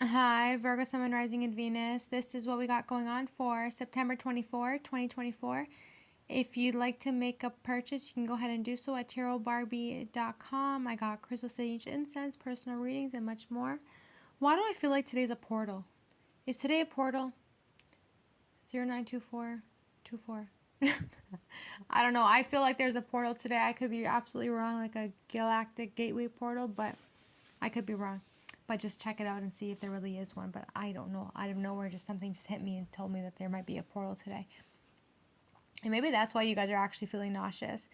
Hi, Virgo, Sun, Moon, Rising, and Venus. This is what we got going on for September 24, 2024. If you'd like to make a purchase, you can go ahead and do so at tarotbarbiecom. I got crystal sage incense, personal readings, and much more. Why do I feel like today's a portal? Is today a portal? 092424. I don't know. I feel like there's a portal today. I could be absolutely wrong, like a galactic gateway portal, but I could be wrong. But just check it out and see if there really is one. But I don't know. Out of nowhere, just something just hit me and told me that there might be a portal today. And maybe that's why you guys are actually feeling nauseous.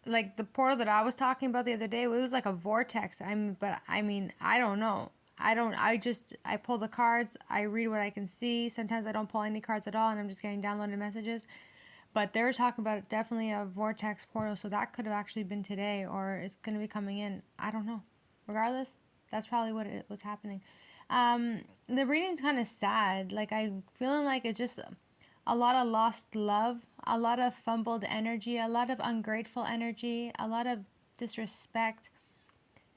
Like the portal that I was talking about the other day, it was like a vortex. I don't know. I pull the cards, I read what I can see. Sometimes I don't pull any cards at all and I'm just getting downloaded messages. But they were talking about definitely a vortex portal, so that could have actually been today or it's going to be coming in. I don't know. Regardless, that's probably what it was happening. The reading's kind of sad. Like I'm feeling like it's just a lot of lost love, a lot of fumbled energy, a lot of ungrateful energy, a lot of disrespect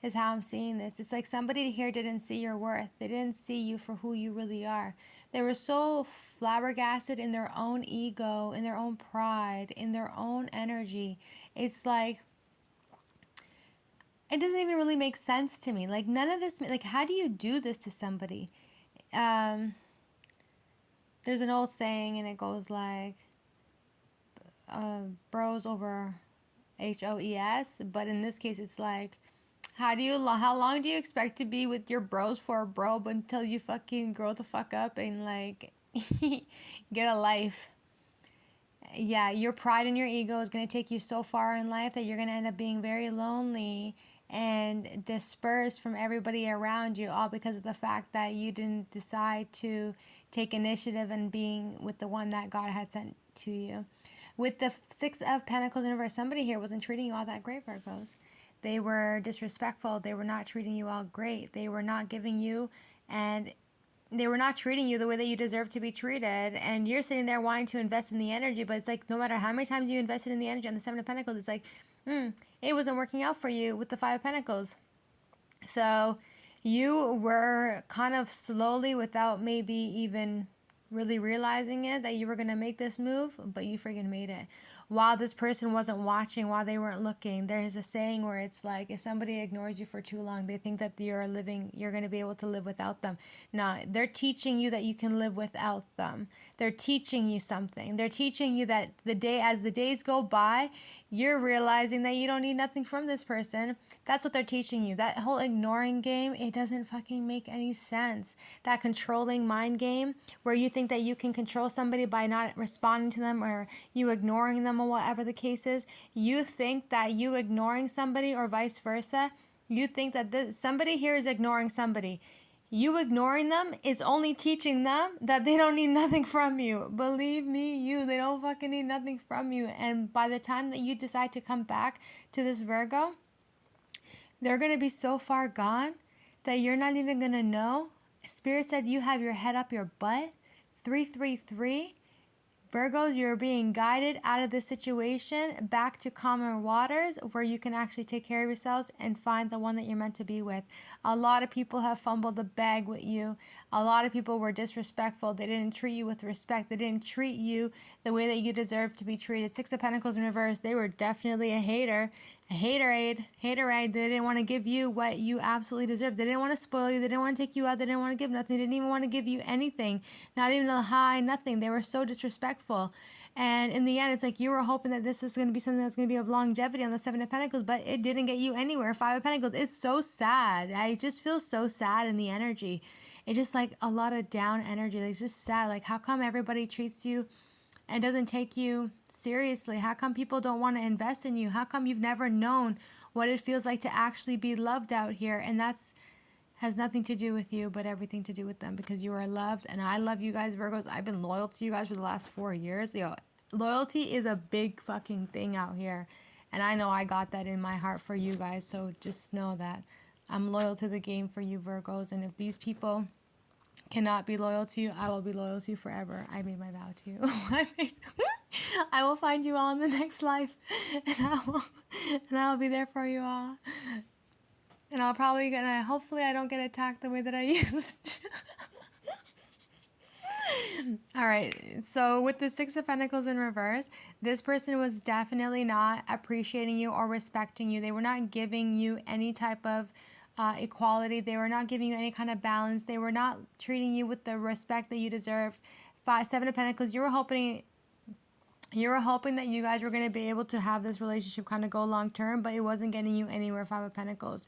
is how I'm seeing this. It's like somebody here didn't see your worth. They didn't see you for who you really are. They were so flabbergasted in their own ego, in their own pride, in their own energy. It's like it doesn't even really make sense to me. Like none of this, like how do you do this to somebody? Um, there's an old saying and it goes like, bros over HOES, but in this case it's like, how long do you expect to be with your bros for, bro, until you fucking grow the fuck up and like get a life? Yeah, your pride and your ego is going to take you so far in life that you're going to end up being very lonely and dispersed from everybody around you, all because of the fact that you didn't decide to take initiative and being with the one that God had sent to you. With the Six of Pentacles in reverse, somebody here wasn't treating you all that great, Virgos. They were disrespectful. They were not treating you all great. They were not giving you and they were not treating you the way that you deserve to be treated, and you're sitting there wanting to invest in the energy, but it's like no matter how many times you invested in the energy on the Seven of Pentacles, it's like it wasn't working out for you with the Five of Pentacles. So you were kind of slowly, without maybe even really realizing it, that you were going to make this move, but you freaking made it. While this person wasn't watching, while they weren't looking, there's a saying where it's like, if somebody ignores you for too long, they think that you're going to be able to live without them. No, they're teaching you that you can live without them. They're teaching you something. They're teaching you that as the days go by, you're realizing that you don't need nothing from this person. That's what they're teaching you. That whole ignoring game, it doesn't fucking make any sense. That controlling mind game where you think that you can control somebody by not responding to them or you ignoring them or whatever the case is. You think that you ignoring somebody or vice versa. You think that somebody here is ignoring somebody. You ignoring them is only teaching them that they don't need nothing from you. Believe me, they don't fucking need nothing from you. And by the time that you decide to come back to this Virgo, they're going to be so far gone that you're not even going to know. Spirit said you have your head up your butt. 333. Virgos, you're being guided out of this situation back to calmer waters where you can actually take care of yourselves and find the one that you're meant to be with. A lot of people have fumbled the bag with you. A lot of people were disrespectful. They didn't treat you with respect. They didn't treat you the way that you deserve to be treated. Six of Pentacles in reverse, they were definitely a hater. A haterade. They didn't want to give you what you absolutely deserve. They didn't want to spoil you. They didn't want to take you out. They didn't want to give nothing. They didn't even want to give you anything. Not even a high, nothing. They were so disrespectful. And in the end, it's like you were hoping that this was going to be something that's going to be of longevity on the Seven of Pentacles, but it didn't get you anywhere. Five of Pentacles. It's so sad. I just feel so sad in the energy. It's just like a lot of down energy. It's just sad. Like, how come everybody treats you and doesn't take you seriously? How come people don't want to invest in you? How come you've never known what it feels like to actually be loved out here? And that's has nothing to do with you, but everything to do with them, because you are loved. And I love you guys, Virgos. I've been loyal to you guys for the last 4 years. Loyalty is a big fucking thing out here. And I know I got that in my heart for you guys. So just know that I'm loyal to the game for you, Virgos. And if these people cannot be loyal to you, I will be loyal to you forever. I made my vow to you. I will find you all in the next life, and I will be there for you all. And I'll probably gonna, hopefully I don't get attacked the way that I used. All right. So with the Six of Pentacles in reverse, this person was definitely not appreciating you or respecting you. They were not giving you any type of equality. They were not giving you any kind of balance. They were not treating you with the respect that you deserved. Seven of Pentacles, you were hoping that you guys were going to be able to have this relationship kind of go long term, but it wasn't getting you anywhere. Five of Pentacles.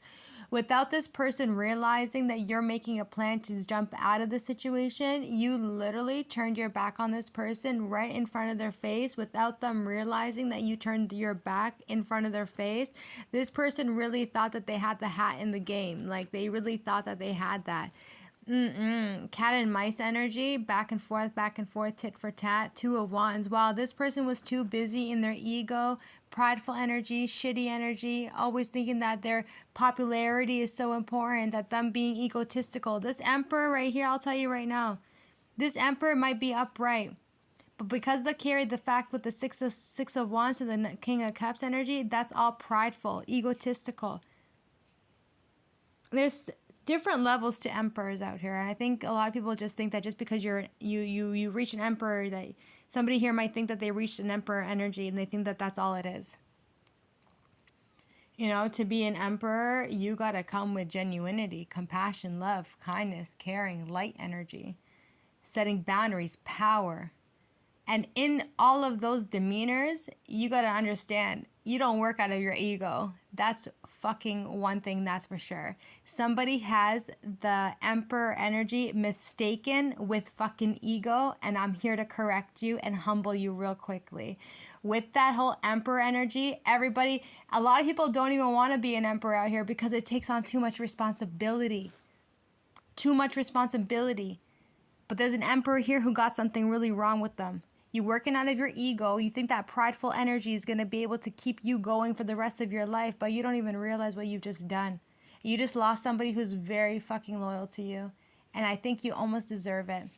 Without this person realizing that you're making a plan to jump out of the situation, you literally turned your back on this person right in front of their face without them realizing that you turned your back in front of their face. This person really thought that they had the hat in the game. Like, they really thought that they had that. Cat and mice energy, back and forth, tit for tat. Two of Wands. Wow, this person was too busy in their ego, prideful energy, shitty energy, always thinking that their popularity is so important, that them being egotistical. This Emperor right here, I'll tell you right now, this Emperor might be upright, but because they carry the fact with the six of Wands and the King of Cups energy, that's all prideful, egotistical. There's different levels to emperors out here. And I think a lot of people just think that just because you reach an emperor, that somebody here might think that they reached an emperor energy, and they think that that's all it is. You know, to be an emperor, you got to come with genuinity, compassion, love, kindness, caring, light energy, setting boundaries, power. And in all of those demeanors, you got to understand, you don't work out of your ego. That's fucking one thing, that's for sure. Somebody has the Emperor energy mistaken with fucking ego, and I'm here to correct you and humble you real quickly. With that whole Emperor energy, everybody, a lot of people don't even want to be an Emperor out here because it takes on too much responsibility. Too much responsibility. But there's an Emperor here who got something really wrong with them. You working out of your ego. You think that prideful energy is going to be able to keep you going for the rest of your life, but you don't even realize what you've just done. You just lost somebody who's very fucking loyal to you, and I think you almost deserve it.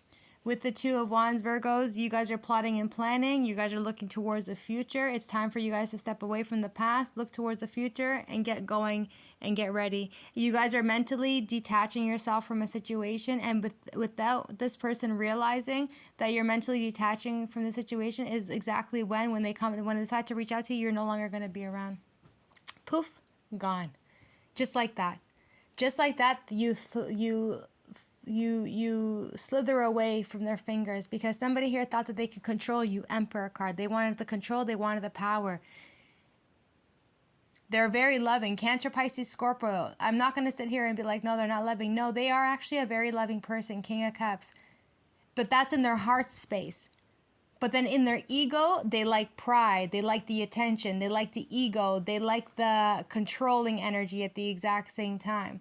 With the Two of Wands, Virgos, you guys are plotting and planning. You guys are looking towards the future. It's time for you guys to step away from the past, look towards the future, and get going and get ready. You guys are mentally detaching yourself from a situation, and without this person realizing that you're mentally detaching from the situation is exactly when they decide to reach out to you, you're no longer going to be around. Poof, gone. Just like that. Just like that, you slither away from their fingers because somebody here thought that they could control you. Emperor card. They wanted the control. They wanted the power. They're very loving. Cancer, Pisces, Scorpio. I'm not going to sit here and be like, no, they're not loving. No, they are actually a very loving person. King of Cups. But that's in their heart space. But then in their ego, they like pride. They like the attention. They like the ego. They like the controlling energy at the exact same time.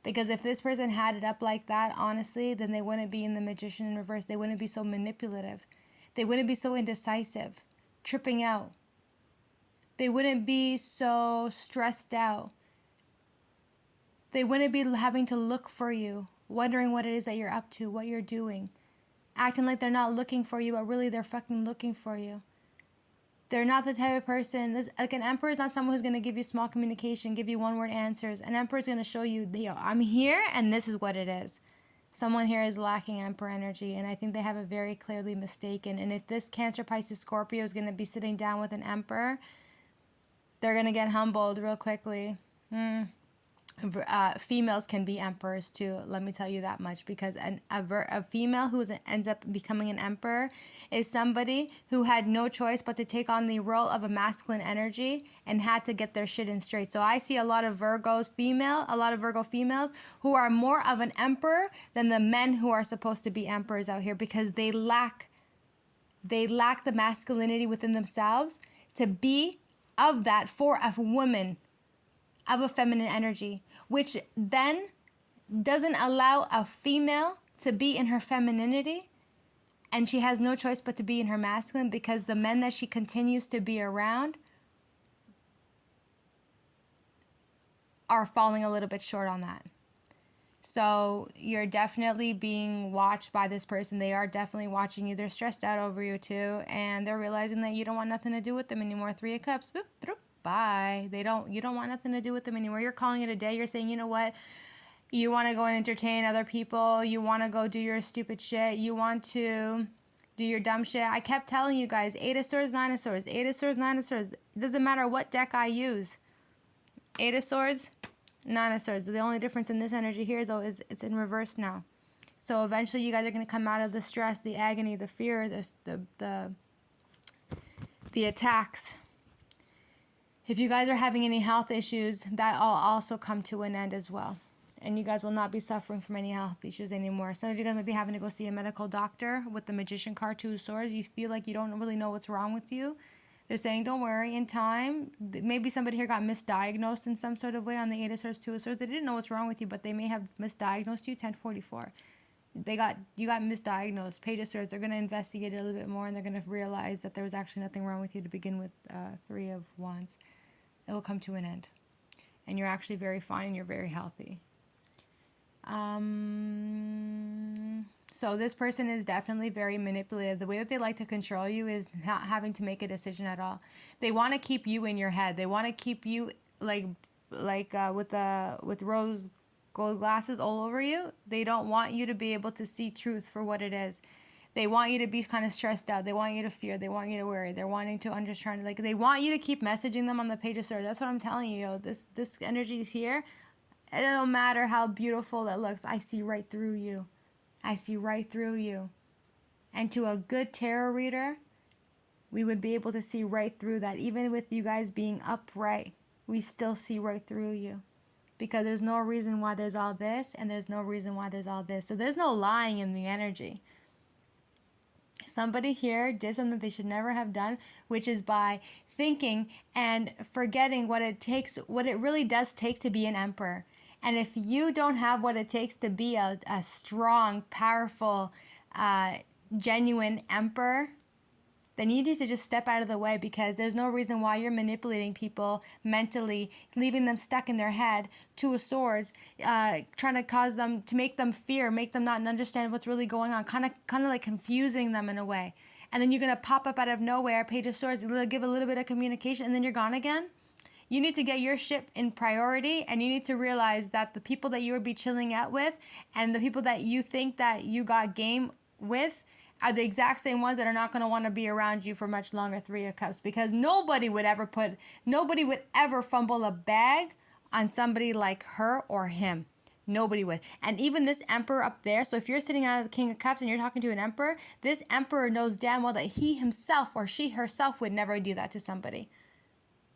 Because if this person had it up like that, honestly, then they wouldn't be in the Magician in reverse. They wouldn't be so manipulative. They wouldn't be so indecisive, tripping out. They wouldn't be so stressed out. They wouldn't be having to look for you, wondering what it is that you're up to, what you're doing. Acting like they're not looking for you, but really they're fucking looking for you. They're not the type of person, like an emperor is not someone who's going to give you small communication, give you one-word answers. An emperor is going to show you, yo, I'm here and this is what it is. Someone here is lacking emperor energy, and I think they have it very clearly mistaken. And if this Cancer, Pisces, Scorpio is going to be sitting down with an emperor, they're going to get humbled real quickly. Females can be emperors too, let me tell you that much, because a female who ends up becoming an emperor is somebody who had no choice but to take on the role of a masculine energy and had to get their shit in straight. So I see a lot of Virgo females who are more of an emperor than the men who are supposed to be emperors out here, because they lack the masculinity within themselves to be of that for a woman of a feminine energy, which then doesn't allow a female to be in her femininity, and she has no choice but to be in her masculine, because the men that she continues to be around are falling a little bit short on that. So you're definitely being watched by this person. They are definitely watching you. They're stressed out over you too, and they're realizing that you don't want nothing to do with them anymore. Three of Cups. Boop, boop. bye. You don't want nothing to do with them anymore. You're calling it a day. You're saying, you know what? You want to go and entertain other people. You want to go do your stupid shit. You want to do your dumb shit. I kept telling you guys, 8 of Swords, 9 of Swords, 8 of Swords, 9 of Swords. It doesn't matter what deck I use. 8 of Swords, 9 of Swords. The only difference in this energy here, though, is it's in reverse now. So eventually you guys are going to come out of the stress, the agony, the fear, the attacks. If you guys are having any health issues, that will also come to an end as well. And you guys will not be suffering from any health issues anymore. Some of you guys might be having to go see a medical doctor with the Magician card, 2 of Swords. You feel like you don't really know what's wrong with you. They're saying, don't worry, in time, maybe somebody here got misdiagnosed in some sort of way on the 8 of Swords, 2 of Swords. They didn't know what's wrong with you, but they may have misdiagnosed you, 1044. You got misdiagnosed. Page of Swords, they're going to investigate it a little bit more, and they're going to realize that there was actually nothing wrong with you to begin with. 3 of Wands. It will come to an end. And you're actually very fine and you're very healthy. So this person is definitely very manipulative. The way that they like to control you is not having to make a decision at all. They want to keep you in your head. They want to keep you with rose gold glasses all over you. They don't want you to be able to see truth for what it is. They want you to be kind of stressed out. They want you to fear. They want you to worry. They're wanting to understand. Like, they want you to keep messaging them on the Page of Swords. That's what I'm telling you. This energy is here. It don't matter how beautiful it looks. I see right through you. I see right through you. And to a good tarot reader, we would be able to see right through that. Even with you guys being upright, we still see right through you. Because there's no reason why there's all this, and there's no reason why there's all this. So there's no lying in the energy. Somebody here did something they should never have done, which is by thinking and forgetting what it really does take to be an emperor. And if you don't have what it takes to be a strong, powerful, genuine emperor, then you need to just step out of the way, because there's no reason why you're manipulating people mentally, leaving them stuck in their head, 2 of Swords, trying to cause them, to make them fear, make them not understand what's really going on, kind of like confusing them in a way. And then you're going to pop up out of nowhere, Page of Swords, give a little bit of communication, and then you're gone again. You need to get your ship in priority, and you need to realize that the people that you would be chilling out with and the people that you think that you got game with are the exact same ones that are not going to want to be around you for much longer, 3 of Cups, because nobody would ever fumble a bag on somebody like her or him. Nobody would. And even this Emperor up there, so if you're sitting out of the King of Cups and you're talking to an Emperor, this Emperor knows damn well that he himself or she herself would never do that to somebody.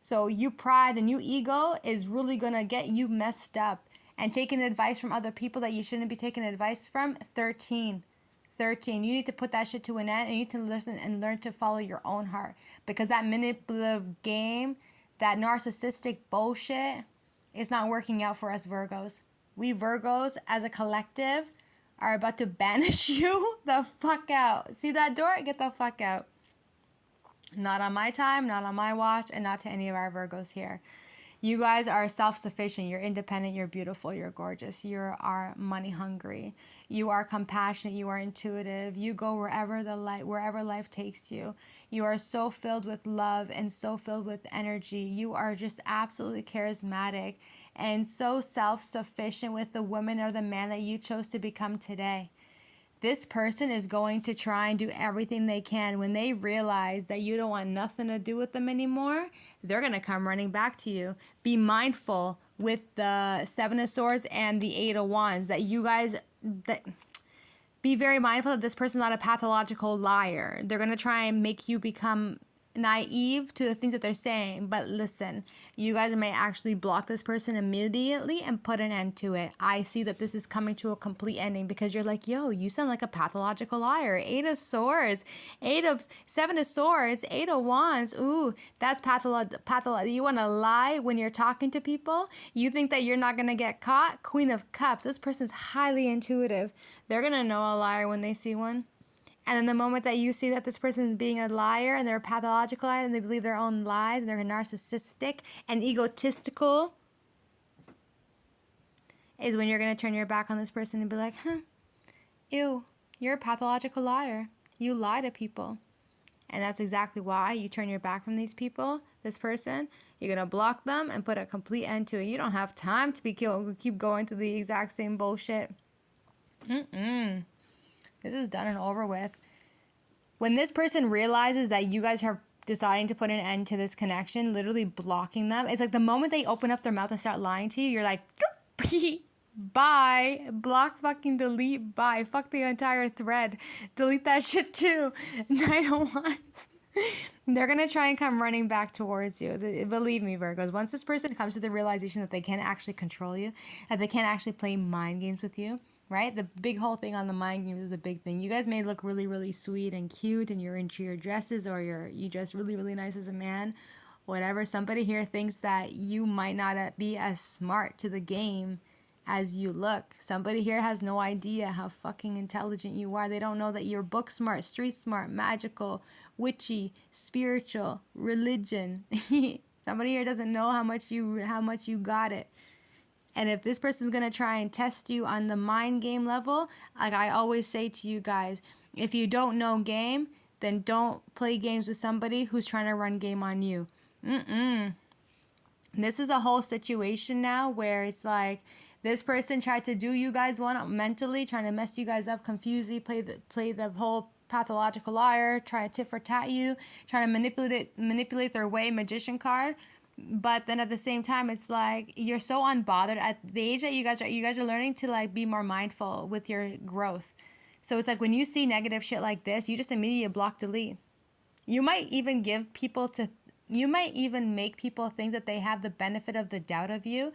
So you pride and you ego is really going to get you messed up. And taking advice from other people that you shouldn't be taking advice from, 13. You need to put that shit to an end, and you need to listen and learn to follow your own heart. Because that manipulative game, that narcissistic bullshit is not working out for us Virgos. We Virgos as a collective are about to banish you the fuck out. See that door? Get the fuck out. Not on my time, not on my watch, and not to any of our Virgos here. You guys are self-sufficient. You're independent. You're beautiful. You're gorgeous. You are money hungry. You are compassionate. You are intuitive. You go wherever life takes you. You are so filled with love and so filled with energy. You are just absolutely charismatic and so self-sufficient with the woman or the man that you chose to become today. This person is going to try and do everything they can. When they realize that you don't want nothing to do with them anymore, they're going to come running back to you. Be mindful with the 7 of Swords and the 8 of Wands be very mindful that this person's not a pathological liar. They're going to try and make you become naive to the things that they're saying. But listen, you guys may actually block this person immediately and put an end to it. I see that this is coming to a complete ending, because you're like, yo, you sound like a pathological liar. 8 of Swords, 7 of Swords, 8 of Wands. Ooh, that's pathological. You want to lie when you're talking to people? You think that you're not going to get caught? Queen of Cups. This person's highly intuitive. They're going to know a liar when they see one. And then the moment that you see that this person is being a liar and they're a pathological liar and they believe their own lies and they're narcissistic and egotistical, is when you're going to turn your back on this person and be like, ew, you're a pathological liar. You lie to people. And that's exactly why you turn your back from these people, this person. You're going to block them and put a complete end to it. You don't have time to keep going to the exact same bullshit. This is done and over with. When this person realizes that you guys are deciding to put an end to this connection, literally blocking them, it's like the moment they open up their mouth and start lying to you, you're like, bye, block, fucking delete, bye, fuck the entire thread, delete that shit too. I don't want. They're gonna try and come running back towards you. Believe me, Virgos, once this person comes to the realization that they can't actually control you, that they can't actually play mind games with you, right? The big whole thing on the mind games is the big thing. You guys may look really, really sweet and cute, and you're into your dresses, or you dress really, really nice as a man, whatever. Somebody here thinks that you might not be as smart to the game as you look. Somebody here has no idea how fucking intelligent you are. They don't know that you're book smart, street smart, magical, witchy, spiritual, religion. Somebody here doesn't know how much you got it. And if this person's going to try and test you on the mind game level, like I always say to you guys, if you don't know game, then don't play games with somebody who's trying to run game on you. This is a whole situation now where it's like this person tried to do you guys one mentally, trying to mess you guys up, confuse you, play the whole pathological liar, try to tit for tat you, trying to manipulate their way magician card. But then at the same time, it's like you're so unbothered at the age that you guys are learning to like be more mindful with your growth. So it's like when you see negative shit like this, you just immediately block, delete. You might even make people think that they have the benefit of the doubt of you.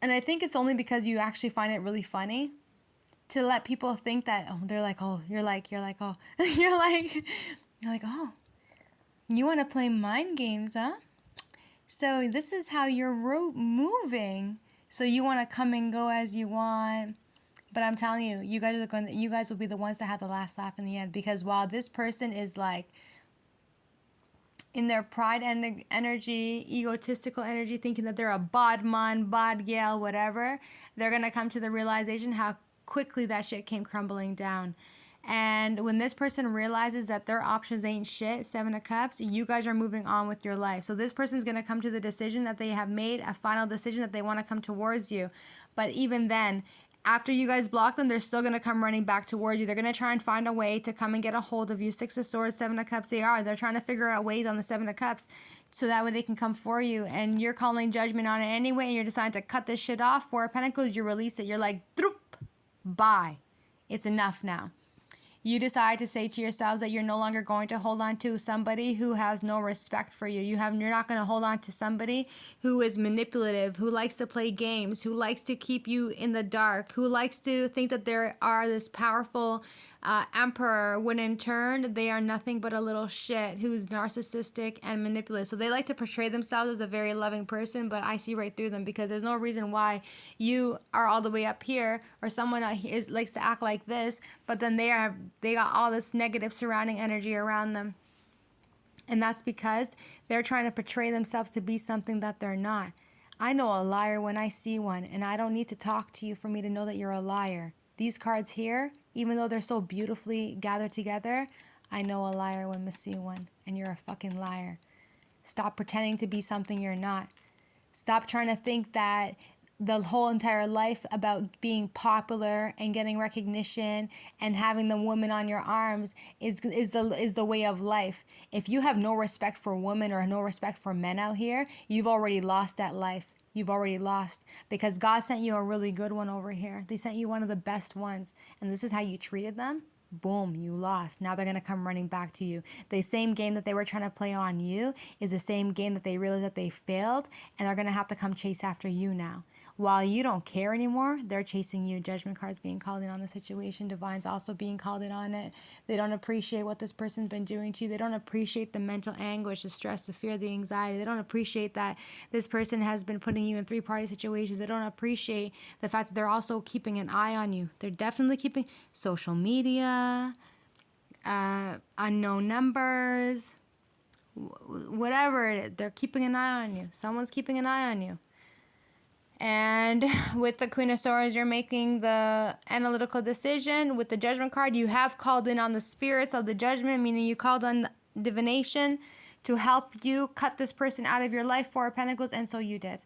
And I think it's only because you actually find it really funny to let people think that, oh, they're like, oh, you're like, oh, you're like, oh, you want to play mind games, huh? So this is how you're moving. So you want to come and go as you want. But I'm telling you, you guys will be the ones that have the last laugh in the end. Because while this person is like in their pride and energy, egotistical energy, thinking that they're a bod man, bod gal, whatever, they're going to come to the realization how quickly that shit came crumbling down. And when this person realizes that their options ain't shit, Seven of Cups, you guys are moving on with your life. So this person's going to come to the decision that they have made, a final decision that they want to come towards you. But even then, after you guys block them, they're still going to come running back towards you. They're going to try and find a way to come and get a hold of you. Six of Swords, Seven of Cups, they're trying to figure out ways on the Seven of Cups so that way they can come for you. And you're calling judgment on it anyway, and you're deciding to cut this shit off. Four of Pentacles, you release it. You're like, droop, bye. It's enough now. You decide to say to yourselves that you're no longer going to hold on to somebody who has no respect for you. You're not going to hold on to somebody who is manipulative, who likes to play games, who likes to keep you in the dark, who likes to think that there are this powerful emperor when in turn they are nothing but a little shit who's narcissistic and manipulative. So they like to portray themselves as a very loving person, but I see right through them because there's no reason why you are all the way up here or someone likes to act like this, but then they got all this negative surrounding energy around them. And that's because they're trying to portray themselves to be something that they're not. I know a liar when I see one, and I don't need to talk to you for me to know that you're a liar. These cards here, even though they're so beautifully gathered together, I know a liar when I see one, and you're a fucking liar. Stop pretending to be something you're not. Stop trying to think that the whole entire life about being popular and getting recognition and having the woman on your arms is the way of life. If you have no respect for women or no respect for men out here, you've already lost that life. You've already lost because God sent you a really good one over here. They sent you one of the best ones, and this is how you treated them. Boom, you lost. Now they're going to come running back to you. The same game that they were trying to play on you is the same game that they realized that they failed, and they're going to have to come chase after you now. While you don't care anymore, they're chasing you. Judgment cards being called in on the situation. Divine's also being called in on it. They don't appreciate what this person's been doing to you. They don't appreciate the mental anguish, the stress, the fear, the anxiety. They don't appreciate that this person has been putting you in three-party situations. They don't appreciate the fact that they're also keeping an eye on you. They're definitely keeping social media, unknown numbers, whatever it is. They're keeping an eye on you. Someone's keeping an eye on you. And with the Queen of Swords, you're making the analytical decision. With the Judgment card, you have called in on the spirits of the judgment, meaning you called on divination to help you cut this person out of your life, Four of Pentacles, and so you did.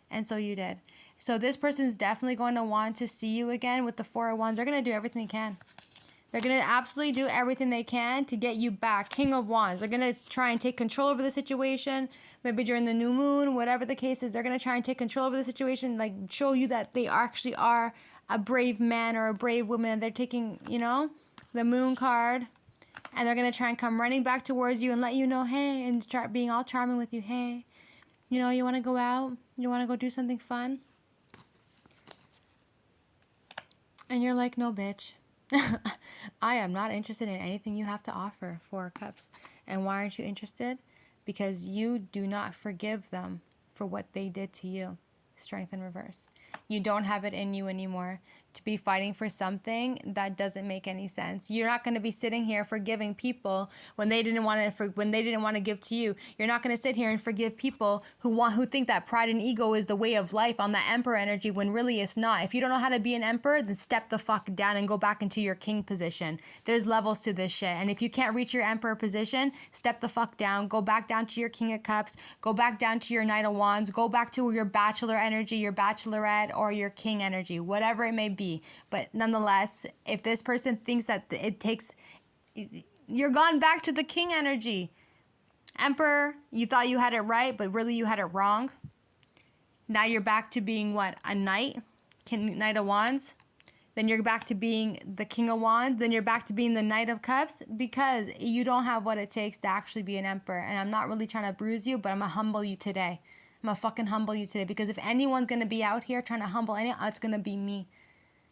And so you did. So this person's definitely going to want to see you again with the Four of Wands. They're going to do everything they can. They're going to absolutely do everything they can to get you back. King of Wands. They're going to try and take control over the situation. Maybe during the new moon, whatever the case is, they're going to try and take control over the situation. Like, show you that they actually are a brave man or a brave woman. They're taking, you know, the moon card. And they're going to try and come running back towards you and let you know, hey, and start being all charming with you. Hey, you know, you want to go out? You want to go do something fun? And you're like, no, bitch. I am not interested in anything you have to offer, Four of Cups. And why aren't you interested? Because you do not forgive them for what they did to you. Strength in reverse. You don't have it in you anymore to be fighting for something that doesn't make any sense. You're not going to be sitting here forgiving people when they didn't want to give to you. You're not going to sit here and forgive people who think that pride and ego is the way of life on that emperor energy when really it's not. If you don't know how to be an emperor, then step the fuck down and go back into your king position. There's levels to this shit. And if you can't reach your emperor position, step the fuck down. Go back down to your King of Cups. Go back down to your Knight of Wands. Go back to your bachelor energy, your bachelorette, or your king energy, whatever it may be. But nonetheless, if this person thinks that it takes, you're gone back to the king energy. Emperor, you thought you had it right, but really you had it wrong. Now you're back to being what? A knight? Knight of Wands? Then you're back to being the King of Wands. Then you're back to being the Knight of Cups because you don't have what it takes to actually be an emperor. And I'm not really trying to bruise you, but I'm going to humble you today. I'm going to fucking humble you today because if anyone's going to be out here trying to humble anyone, it's going to be me.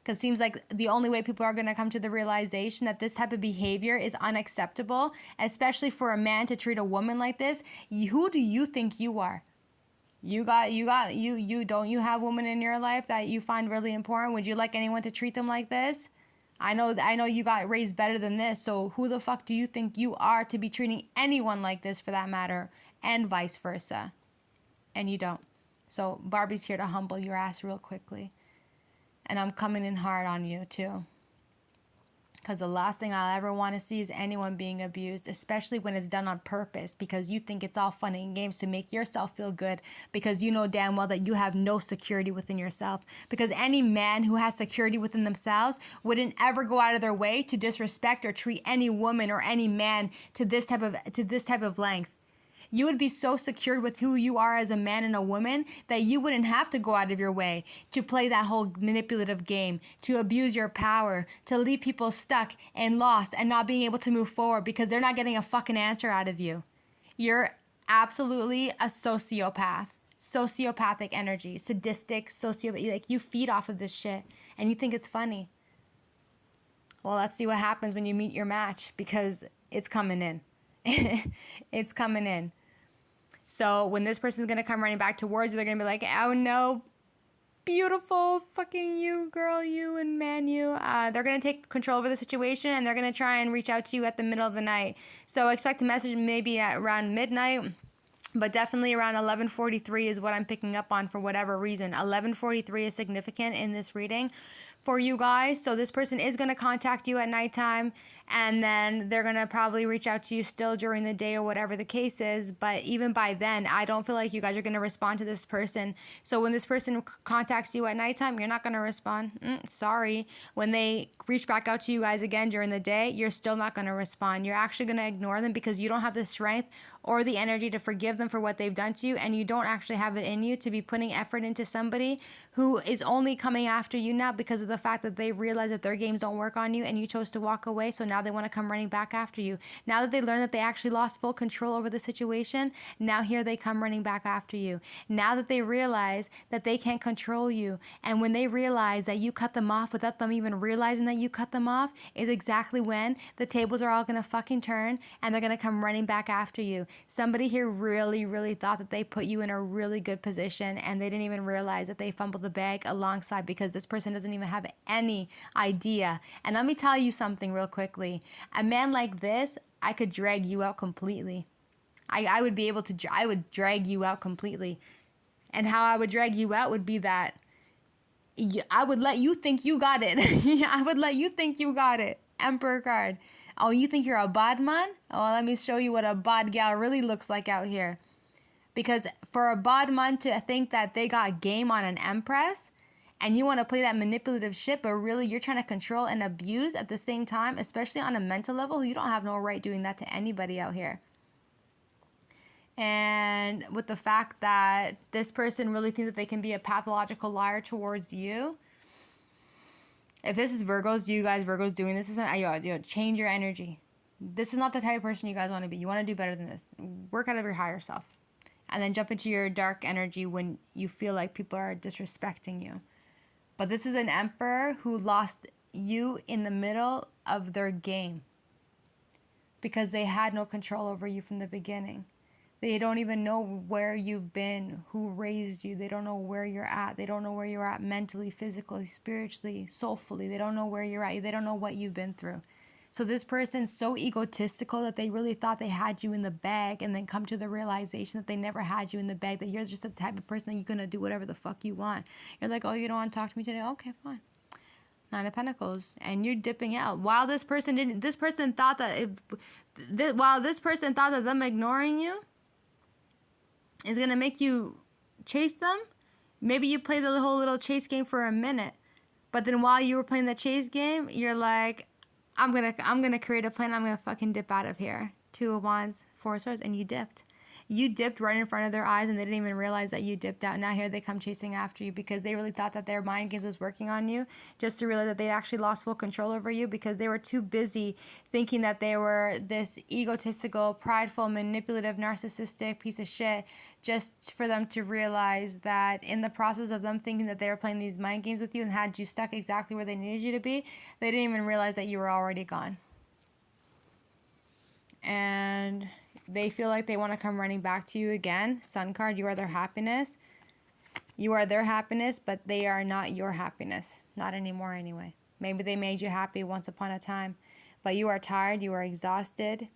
Because it seems like the only way people are going to come to the realization that this type of behavior is unacceptable, especially for a man to treat a woman like this. Who do you think you are? You don't you have women in your life that you find really important? Would you like anyone to treat them like this? I know you got raised better than this. So who the fuck do you think you are to be treating anyone like this for that matter? And vice versa. And you don't. So Barbie's here to humble your ass real quickly. And I'm coming in hard on you too. Because the last thing I'll ever want to see is anyone being abused, especially when it's done on purpose because you think it's all fun and games to make yourself feel good because you know damn well that you have no security within yourself. Because any man who has security within themselves wouldn't ever go out of their way to disrespect or treat any woman or any man to this type of length. You would be so secured with who you are as a man and a woman that you wouldn't have to go out of your way to play that whole manipulative game, to abuse your power, to leave people stuck and lost and not being able to move forward because they're not getting a fucking answer out of you. You're absolutely a sociopath. Sociopathic energy, sadistic, like you feed off of this shit and you think it's funny. Well, let's see what happens when you meet your match because it's coming in. It's coming in. So when this person's going to come running back towards you, they're going to be like, oh no, beautiful fucking you, girl, you and man, you. They're going to take control over the situation and they're going to try and reach out to you at the middle of the night. So expect a message maybe at around midnight, but definitely around 11:43 is what I'm picking up on for whatever reason. 11:43 is significant in this reading for you guys. So this person is going to contact you at nighttime and then they're going to probably reach out to you still during the day or whatever the case is. But even by then, I don't feel like you guys are going to respond to this person. So when this person contacts you at nighttime, you're not going to respond. Sorry. When they reach back out to you guys again during the day, you're still not going to respond. You're actually going to ignore them because you don't have the strength or the energy to forgive them for what they've done to you. And you don't actually have it in you to be putting effort into somebody who is only coming after you now because of the fact that they realize that their games don't work on you and you chose to walk away. So now they want to come running back after you. Now that they learn that they actually lost full control over the situation, now here they come running back after you. Now that they realize that they can't control you, and when they realize that you cut them off without them even realizing that you cut them off, is exactly when the tables are all going to fucking turn and they're going to come running back after you. Somebody here really, really thought that they put you in a really good position and they didn't even realize that they fumbled the bag alongside because this person doesn't even have any idea. And let me tell you something real quickly. A man like this, I could drag you out completely. I would be able to, I would drag you out completely. And how I would drag you out would be that I would let you think you got it. I would let you think you got it. Emperor card. Oh, you think you're a bad man? Oh, let me show you what a bad gal really looks like out here. Because for a bad man to think that they got game on an empress and you want to play that manipulative shit, but really you're trying to control and abuse at the same time, especially on a mental level, you don't have no right doing that to anybody out here. And with the fact that this person really thinks that they can be a pathological liar towards you, if this is Virgos, you guys Virgos doing this, change your energy. This is not the type of person you guys want to be. You want to do better than this. Work out of your higher self. And then jump into your dark energy when you feel like people are disrespecting you. But this is an emperor who lost you in the middle of their game because they had no control over you from the beginning. They don't even know where you've been, who raised you. They don't know where you're at. They don't know where you're at mentally, physically, spiritually, soulfully. They don't know where you're at. They don't know what you've been through. So this person's so egotistical that they really thought they had you in the bag, and then come to the realization that they never had you in the bag, that you're just the type of person that you're going to do whatever the fuck you want. You're like, oh, you don't want to talk to me today? Okay, fine. Nine of Pentacles. And you're dipping out. While this person thought that them ignoring you is going to make you chase them, maybe you play the whole little chase game for a minute. But then while you were playing the chase game, you're like, I'm gonna create a plan. I'm gonna fucking dip out of here. Two of Wands, Four of Swords, and you dipped. You dipped right in front of their eyes, and they didn't even realize that you dipped out. Now here they come chasing after you because they really thought that their mind games was working on you, just to realize that they actually lost full control over you because they were too busy thinking that they were this egotistical, prideful, manipulative, narcissistic piece of shit, just for them to realize that in the process of them thinking that they were playing these mind games with you and had you stuck exactly where they needed you to be, they didn't even realize that you were already gone. And they feel like they want to come running back to you again. Sun card, you are their happiness. You are their happiness, but they are not your happiness. Not anymore anyway. Maybe they made you happy once upon a time, but you are tired, you are exhausted.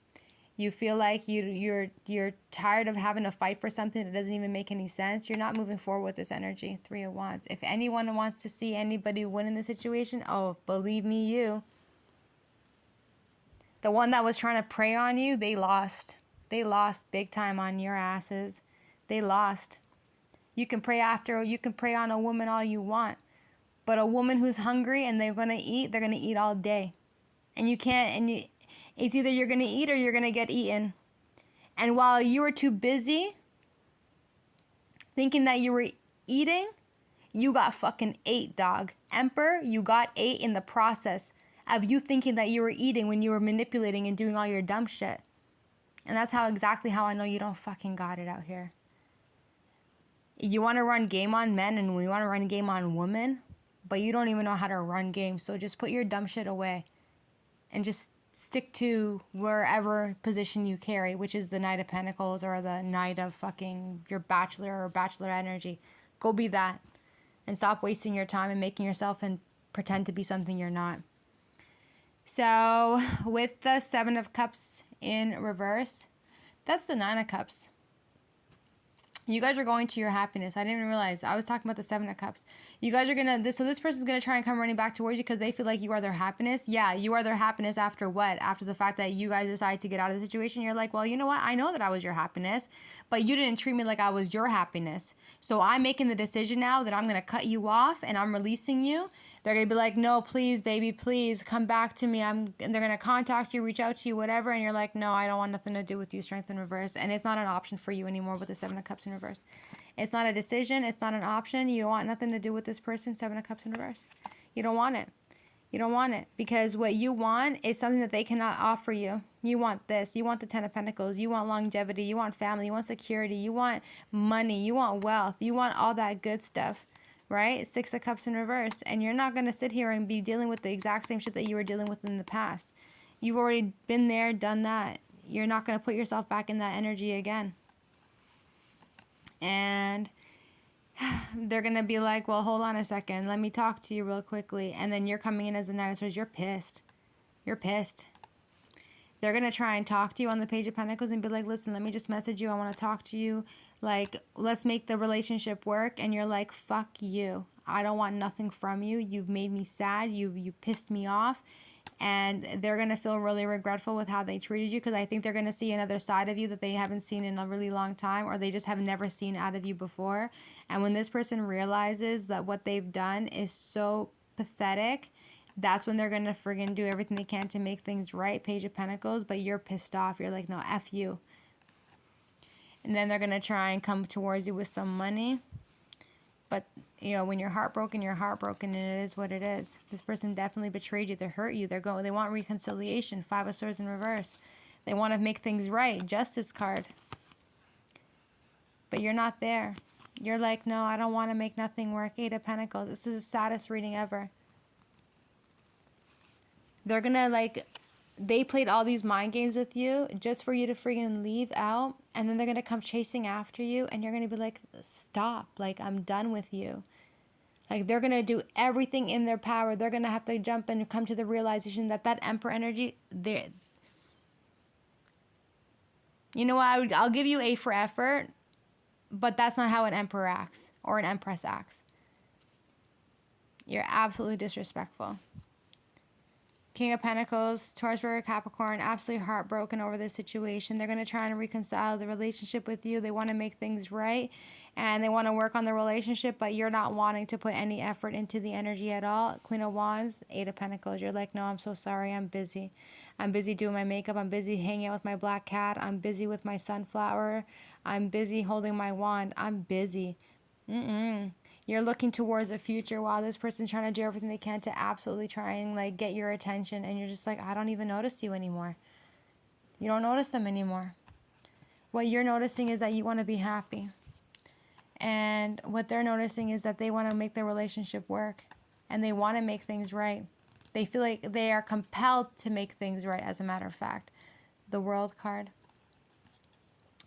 You feel like you're tired of having to fight for something that doesn't even make any sense. You're not moving forward with this energy. Three of Wands. If anyone wants to see anybody win in this situation, oh, believe me, you. The one that was trying to prey on you, they lost. They lost big time on your asses. They lost. You can prey on a woman all you want. But a woman who's hungry and they're going to eat all day. And you can't, it's either you're going to eat or you're going to get eaten. And while you were too busy thinking that you were eating, you got fucking ate, dog. Emperor, you got ate in the process of you thinking that you were eating when you were manipulating and doing all your dumb shit. And that's exactly how I know you don't fucking got it out here. You want to run game on men and we want to run game on women, but you don't even know how to run game. So just put your dumb shit away and just stick to wherever position you carry, which is the Knight of Pentacles or the Knight of fucking your bachelor or bachelor energy. Go be that and stop wasting your time and making yourself and pretend to be something you're not. So with the Seven of Cups in reverse, that's the Nine of Cups. You guys are going to your happiness. I didn't even realize. I was talking about the Seven of Cups. You guys are going to... So this person's going to try and come running back towards you because they feel like you are their happiness. Yeah, you are their happiness after what? After the fact that you guys decide to get out of the situation. You're like, well, you know what? I know that I was your happiness, but you didn't treat me like I was your happiness. So I'm making the decision now that I'm going to cut you off and I'm releasing you. They're going to be like, no, please, baby, please come back to me. And they're going to contact you, reach out to you, whatever. And you're like, no, I don't want nothing to do with you. Strength in reverse. And it's not an option for you anymore with the Seven of Cups in reverse. It's not a decision. It's not an option. You don't want nothing to do with this person. Seven of Cups in reverse. You don't want it. You don't want it because what you want is something that they cannot offer you. You want this. You want the Ten of Pentacles. You want longevity. You want family. You want security. You want money. You want wealth. You want all that good stuff. Right? Six of Cups in reverse. And you're not going to sit here and be dealing with the exact same shit that you were dealing with in the past. You've already been there, done that. You're not going to put yourself back in that energy again. And they're going to be like, well, hold on a second. Let me talk to you real quickly. And then you're coming in as the Nine of Swords. You're pissed. You're pissed. They're going to try and talk to you on the Page of Pentacles and be like, listen, let me just message you. I want to talk to you. Like, let's make the relationship work. And you're like, fuck you. I don't want nothing from you. You've made me sad. You pissed me off. And they're going to feel really regretful with how they treated you, because I think they're going to see another side of you that they haven't seen in a really long time, or they just have never seen out of you before. And when this person realizes that what they've done is so pathetic, that's when they're going to friggin' do everything they can to make things right. Page of Pentacles. But you're pissed off. You're like, no, F you. And then they're going to try and come towards you with some money. But, you know, when you're heartbroken, and it is what it is. This person definitely betrayed you. They hurt you. They want reconciliation. 5 of Swords in reverse. They want to make things right. Justice card. But you're not there. You're like, no, I don't want to make nothing work. 8 of Pentacles. This is the saddest reading ever. They're going to, like, they played all these mind games with you just for you to friggin' leave out. And then they're going to come chasing after you. And you're going to be like, stop. Like, I'm done with you. Like, they're going to do everything in their power. They're going to have to jump and come to the realization that that Emperor energy, you know what? I'll give you A for effort. But that's not how an Emperor acts. Or an Empress acts. You're absolutely disrespectful. King of Pentacles, Taurus, Virgo, Capricorn, absolutely heartbroken over this situation. They're going to try and reconcile the relationship with you. They want to make things right, and they want to work on the relationship, but you're not wanting to put any effort into the energy at all. Queen of Wands, 8 of Pentacles. You're like, no, I'm so sorry. I'm busy. I'm busy doing my makeup. I'm busy hanging out with my black cat. I'm busy with my sunflower. I'm busy holding my wand. I'm busy. You're looking towards the future while this person's trying to do everything they can to absolutely try and, like, get your attention. And you're just like, I don't even notice you anymore. You don't notice them anymore. What you're noticing is that you want to be happy. And what they're noticing is that they want to make their relationship work. And they want to make things right. They feel like they are compelled to make things right, as a matter of fact. The World card.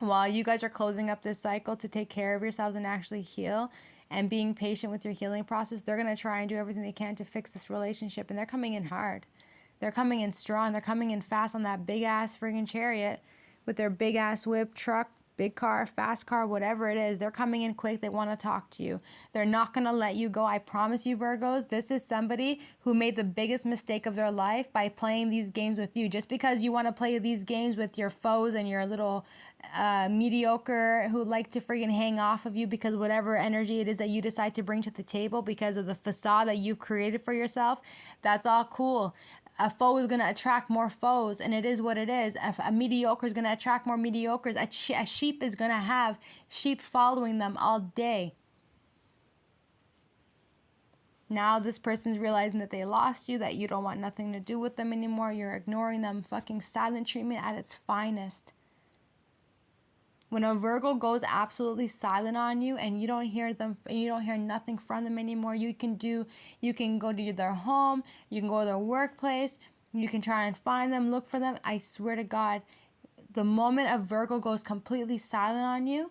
While you guys are closing up this cycle to take care of yourselves and actually heal, and being patient with your healing process, they're going to try and do everything they can to fix this relationship. And they're coming in hard. They're coming in strong. They're coming in fast on that big-ass friggin' chariot with their big-ass whip, truck, big car, fast car, whatever it is. They're coming in quick. They want to talk to you. They're not going to let you go. I promise you, Virgos, this is somebody who made the biggest mistake of their life by playing these games with you. Just because you want to play these games with your foes and your little mediocre who like to friggin' hang off of you because whatever energy it is that you decide to bring to the table because of the facade that you've created for yourself, that's all cool. A foe is going to attract more foes, and it is what it is. A mediocre is going to attract more mediocres. A sheep is going to have sheep following them all day. Now this person's realizing that they lost you, that you don't want nothing to do with them anymore. You're ignoring them. Fucking silent treatment at its finest. When a Virgo goes absolutely silent on you and you don't hear them, and you don't hear nothing from them anymore, you can go to their home, you can go to their workplace, you can try and find them, look for them. I swear to God, the moment a Virgo goes completely silent on you,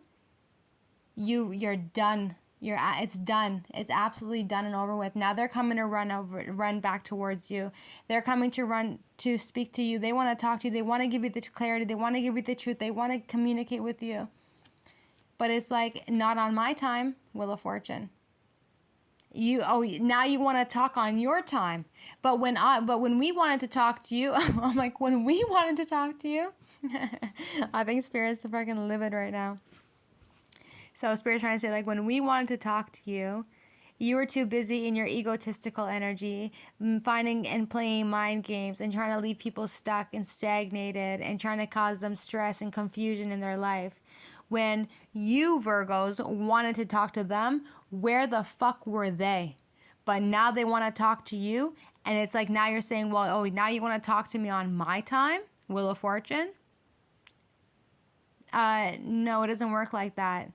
you're done. It's done. It's absolutely done and over with. Now they're coming to run back towards you. They're coming to run to speak to you. They want to talk to you. They want to give you the clarity. They want to give you the truth. They want to communicate with you. But it's like, not on my time, Wheel of Fortune. Now you want to talk on your time. But when we wanted to talk to you, I'm like, when we wanted to talk to you, I think Spirit's fucking livid right now. So Spirit's trying to say, like, when we wanted to talk to you, you were too busy in your egotistical energy, finding and playing mind games and trying to leave people stuck and stagnated and trying to cause them stress and confusion in their life. When you, Virgos, wanted to talk to them, where the fuck were they? But now they want to talk to you, and it's like, now you're saying, well, now you want to talk to me on my time, Wheel of Fortune? No, it doesn't work like that.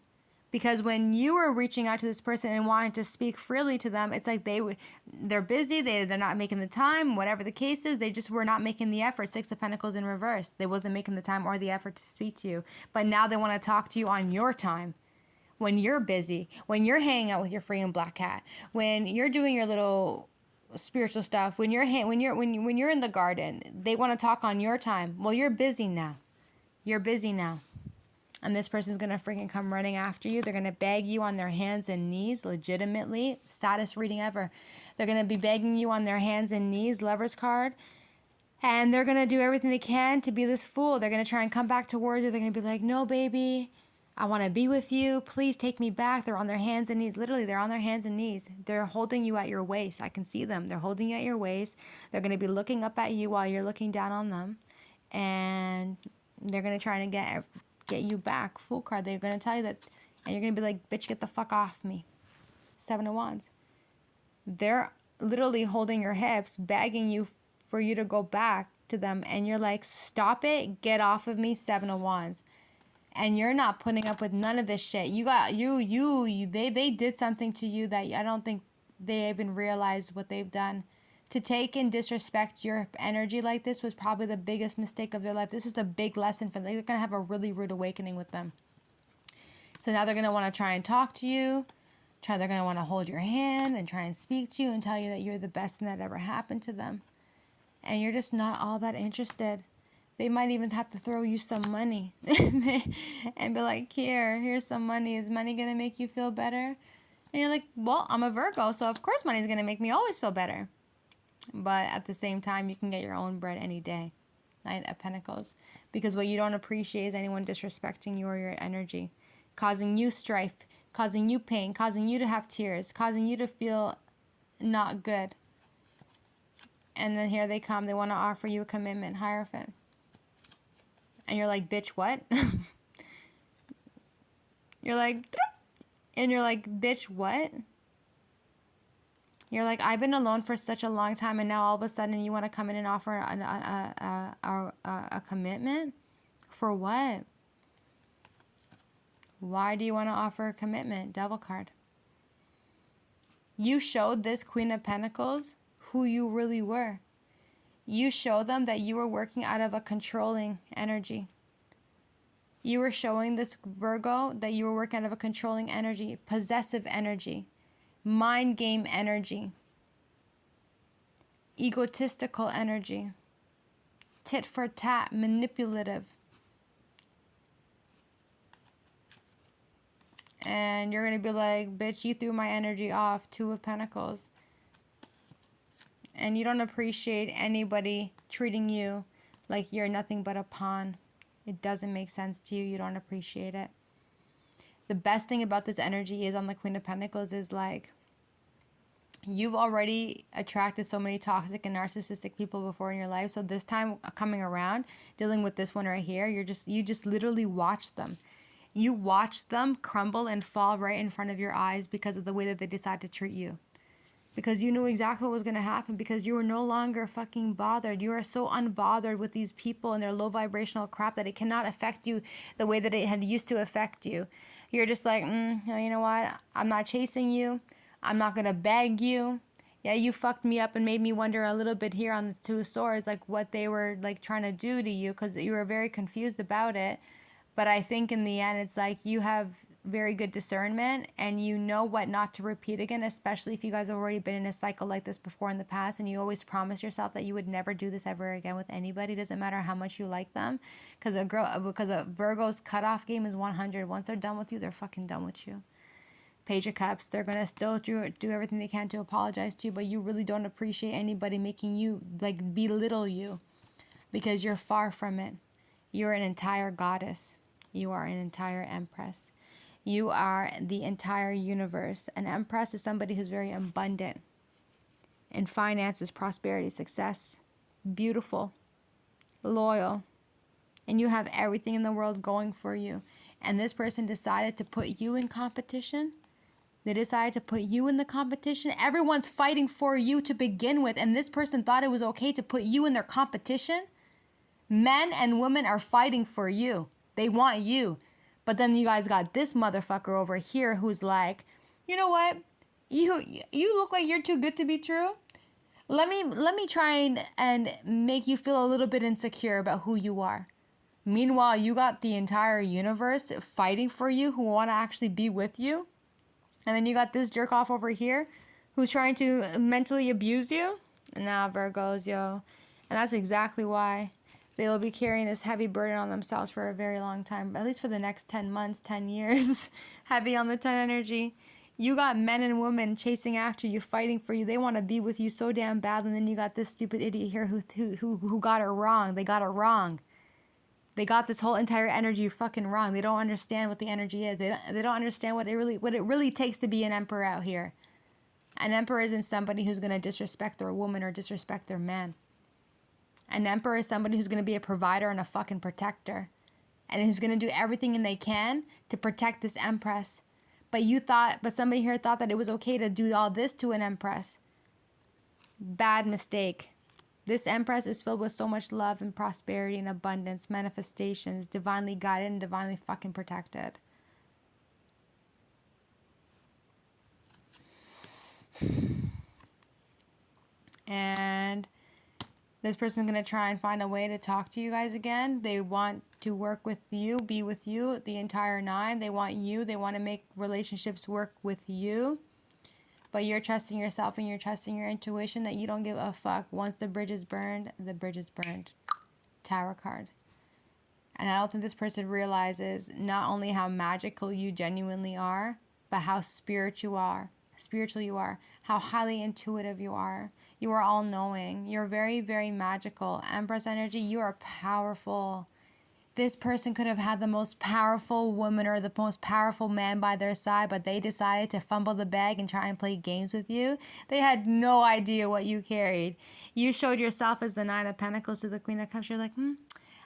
Because when you were reaching out to this person and wanting to speak freely to them, it's like they're busy, they're not making the time, whatever the case is, they just were not making the effort. 6 of Pentacles in reverse. They wasn't making the time or the effort to speak to you. But now they want to talk to you on your time. When you're busy, when you're hanging out with your freaking black cat, when you're doing your little spiritual stuff, when you're in the garden, they want to talk on your time. Well, you're busy now. You're busy now. And this person's going to freaking come running after you. They're going to beg you on their hands and knees, legitimately. Saddest reading ever. They're going to be begging you on their hands and knees, Lover's card. And they're going to do everything they can to be this fool. They're going to try and come back towards you. They're going to be like, no, baby, I want to be with you. Please take me back. They're on their hands and knees. Literally, they're on their hands and knees. They're holding you at your waist. I can see them. They're holding you at your waist. They're going to be looking up at you while you're looking down on them. And they're going to try to get you back. Fool card. They're going to tell you that. And you're going to be like, bitch, get the fuck off me. 7 of Wands. They're literally holding your hips, begging you for you to go back to them. And you're like, stop it. Get off of me. 7 of Wands. And you're not putting up with none of this shit. They did something to you that I don't think they even realized what they've done. To take and disrespect your energy like this was probably the biggest mistake of their life. This is a big lesson for them. They're going to have a really rude awakening with them. So now they're going to want to try and talk to you. They're going to want to hold your hand and try and speak to you and tell you that you're the best thing that ever happened to them. And you're just not all that interested. They might even have to throw you some money and be like, here's some money. Is money going to make you feel better? And you're like, well, I'm a Virgo, so of course money is going to make me always feel better. But at the same time, you can get your own bread any day. Knight of Pentacles. Because what you don't appreciate is anyone disrespecting you or your energy. Causing you strife, causing you pain, causing you to have tears, causing you to feel not good. And then here they come. They want to offer you a commitment, Hierophant. And you're like, bitch, what? You're like, bitch, what? You're like, I've been alone for such a long time, and now all of a sudden you want to come in and offer a commitment? For what? Why do you want to offer a commitment? Devil card. You showed this Queen of Pentacles who you really were. You showed them that you were working out of a controlling energy. You were showing this Virgo that you were working out of a controlling energy, possessive energy, mind game energy, egotistical energy, tit for tat, manipulative. And you're going to be like, bitch, you threw my energy off. 2 of Pentacles. And you don't appreciate anybody treating you like you're nothing but a pawn. It doesn't make sense to you. You don't appreciate it. The best thing about this energy is on the Queen of Pentacles is like, you've already attracted so many toxic and narcissistic people before in your life. So this time coming around, dealing with this one right here, you just literally watch them. You watch them crumble and fall right in front of your eyes because of the way that they decide to treat you. Because you knew exactly what was going to happen. Because you were no longer fucking bothered. You are so unbothered with these people and their low vibrational crap that it cannot affect you the way that it had used to affect you. You're just like, you know what? I'm not chasing you. I'm not going to beg you. Yeah, you fucked me up and made me wonder a little bit here on the 2 of Swords, like what they were like trying to do to you, because you were very confused about it. But I think in the end, it's like you have very good discernment and you know what not to repeat again, especially if you guys have already been in a cycle like this before in the past and you always promise yourself that you would never do this ever again with anybody. Doesn't matter how much you like them, because a Virgo's cutoff game is 100. Once they're done with you, they're fucking done with you. Page of Cups, they're going to still do everything they can to apologize to you, but you really don't appreciate anybody making you, like, belittle you, because you're far from it. You're an entire goddess. You are an entire empress. You are the entire universe. An empress is somebody who's very abundant in finances, prosperity, success, beautiful, loyal, and you have everything in the world going for you. And this person decided to put you in competition. They decided to put you in the competition. Everyone's fighting for you to begin with, and this person thought it was okay to put you in their competition. Men and women are fighting for you. They want you. But then you guys got this motherfucker over here who's like, you know what? You look like you're too good to be true. Let me try and make you feel a little bit insecure about who you are. Meanwhile, you got the entire universe fighting for you who want to actually be with you. And then you got this jerk off over here who's trying to mentally abuse you. Nah, Virgos, yo. And that's exactly why They will be carrying this heavy burden on themselves for a very long time, at least for the next 10 months, 10 years. Heavy on the 10 energy. You got men and women chasing after you, fighting for you. They want to be with you so damn bad. And then you got this stupid idiot here who got it wrong. They got it wrong. They got this whole entire energy fucking wrong. They don't understand what the energy is. They don't understand what it really takes to be an emperor out here. An emperor isn't somebody who's going to disrespect their woman or disrespect their man. An emperor is somebody who's going to be a provider and a fucking protector. And who's going to do everything they can to protect this empress. But somebody here thought that it was okay to do all this to an empress. Bad mistake. This empress is filled with so much love and prosperity and abundance, manifestations, divinely guided and divinely fucking protected. And this person's going to try and find a way to talk to you guys again. They want to work with you, be with you the entire 9. They want you. They want to make relationships work with you. But you're trusting yourself and you're trusting your intuition that you don't give a fuck. Once the bridge is burned, the bridge is burned. Tower card. And I don't think this person realizes not only how magical you genuinely are, but how spiritual you are, how highly intuitive you are. You are all-knowing. You're very, very magical. Empress energy, you are powerful. This person could have had the most powerful woman or the most powerful man by their side, but they decided to fumble the bag and try and play games with you. They had no idea what you carried. You showed yourself as the 9 of Pentacles to the Queen of Cups. You're like,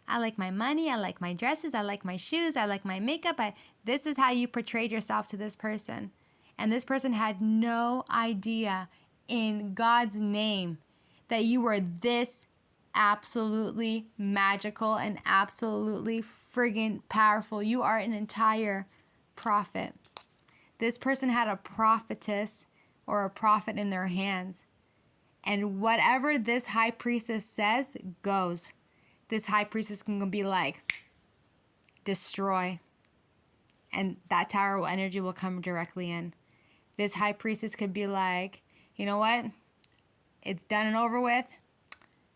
I like my money, I like my dresses, I like my shoes, I like my makeup. This is how you portrayed yourself to this person. And this person had no idea in God's name that you were this absolutely magical and absolutely friggin' powerful. You are an entire prophet. This person had a prophetess or a prophet in their hands. And whatever this high priestess says goes. This high priestess can be like, destroy. And that tower energy will come directly in. This high priestess could be like, you know what? It's done and over with.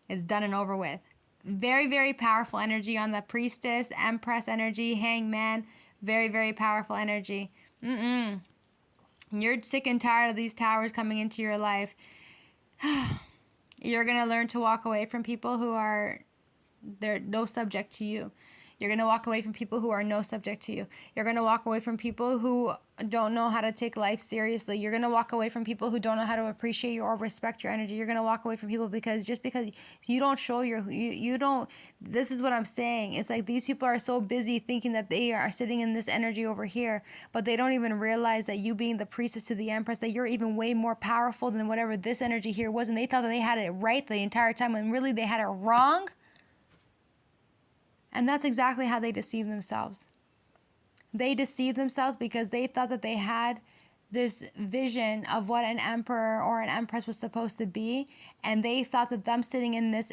It's done and over with. Very, very powerful energy on the priestess, empress energy, hangman. Very, very powerful energy. You're sick and tired of these towers coming into your life. You're going to learn to walk away from people who are, they're no subject to you. You're going to walk away from people who are no subject to you. You're going to walk away from people who don't know how to take life seriously. You're going to walk away from people who don't know how to appreciate you or respect your energy. You're going to walk away from people because you don't show you don't, this is what I'm saying. It's like these people are so busy thinking that they are sitting in this energy over here, but they don't even realize that you being the priestess to the empress, that you're even way more powerful than whatever this energy here was. And they thought that they had it right the entire time when really they had it wrong. And that's exactly how they deceive themselves. They deceive themselves because they thought that they had this vision of what an emperor or an empress was supposed to be. And they thought that them sitting in this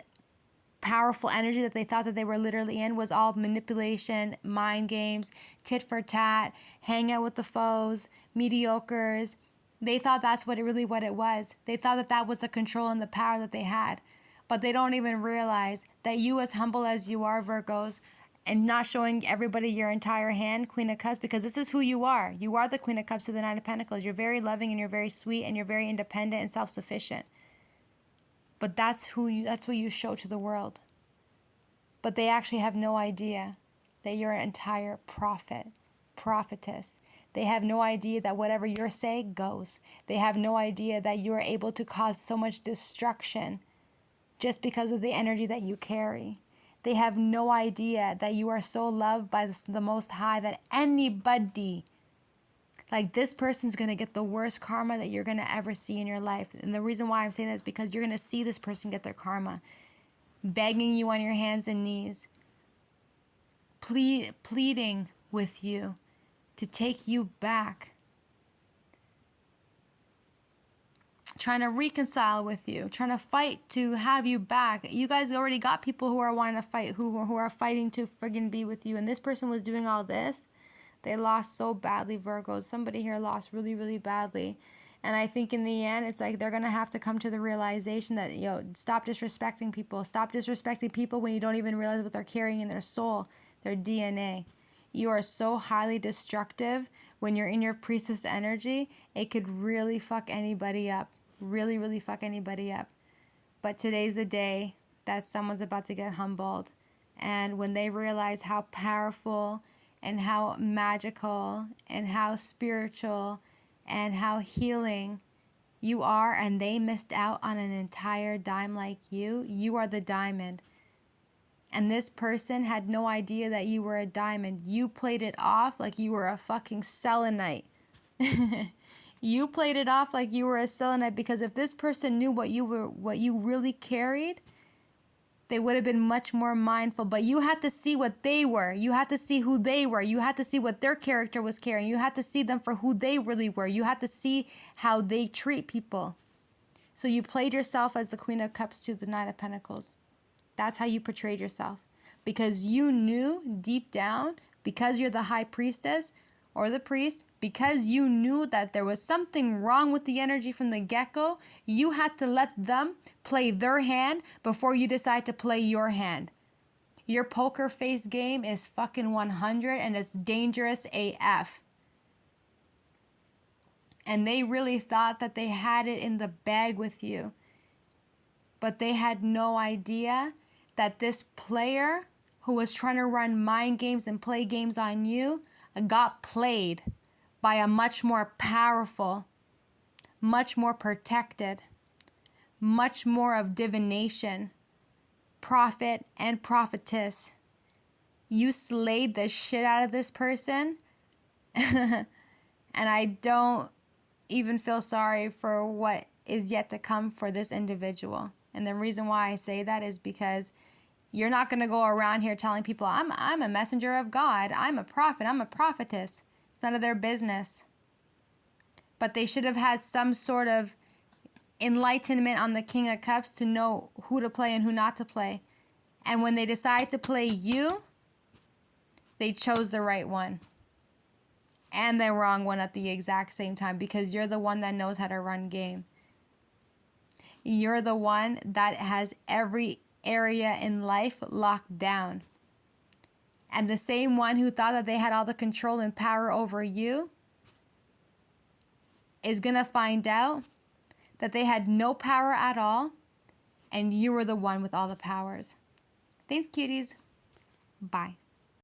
powerful energy that they thought that they were literally in was all manipulation, mind games, tit for tat, hang out with the foes, mediocres. They thought that's what it was. They thought that that was the control and the power that they had. But they don't even realize that you, as humble as you are, Virgos, and not showing everybody your entire hand, Queen of Cups, because this is who you are. You are the Queen of Cups to the 9 of Pentacles. You're very loving and you're very sweet and you're very independent and self-sufficient. But that's what you show to the world. But they actually have no idea that you're an entire prophetess. They have no idea that whatever you're saying goes. They have no idea that you are able to cause so much destruction just because of the energy that you carry. They have no idea that you are so loved by the Most High that anybody, like this person's going to get the worst karma that you're going to ever see in your life. And the reason why I'm saying that is because you're going to see this person get their karma, begging you on your hands and knees, pleading with you to take you back, trying to reconcile with you, trying to fight to have you back. You guys already got people who are wanting to fight, who are fighting to friggin' be with you. And this person was doing all this. They lost so badly, Virgos. Somebody here lost really, really badly. And I think in the end, it's like they're going to have to come to the realization that, stop disrespecting people. Stop disrespecting people when you don't even realize what they're carrying in their soul, their DNA. You are so highly destructive when you're in your priestess energy. It could really fuck anybody up. Really, really fuck anybody up. But today's the day that someone's about to get humbled. And when they realize how powerful and how magical and how spiritual and how healing you are, and they missed out on an entire dime like you are the diamond. And this person had no idea that you were a diamond. You played it off like you were a fucking selenite. You played it off like you were a selenite, because if this person knew what you really carried, they would have been much more mindful. But you had to see what they were. You had to see who they were. You had to see what their character was carrying. You had to see them for who they really were. You had to see how they treat people. So you played yourself as the Queen of Cups to the Knight of Pentacles. That's how you portrayed yourself. Because you knew deep down, because you're the high priestess or the priest, because you knew that there was something wrong with the energy from the get-go, you had to let them play their hand before you decide to play your hand. Your poker face game is fucking 100 and it's dangerous AF. And they really thought that they had it in the bag with you. But they had no idea that this player who was trying to run mind games and play games on you got played by a much more powerful, much more protected, much more of divination, prophet and prophetess. You slayed the shit out of this person. And I don't even feel sorry for what is yet to come for this individual. And the reason why I say that is because you're not going to go around here telling people, I'm a messenger of God, I'm a prophet, I'm a prophetess. It's none of their business. But they should have had some sort of enlightenment on the King of Cups to know who to play and who not to play. And when they decide to play you, they chose the right one. And the wrong one at the exact same time, because you're the one that knows how to run game. You're the one that has every area in life locked down. And the same one who thought that they had all the control and power over you is going to find out that they had no power at all, and you were the one with all the powers. Thanks, cuties. Bye.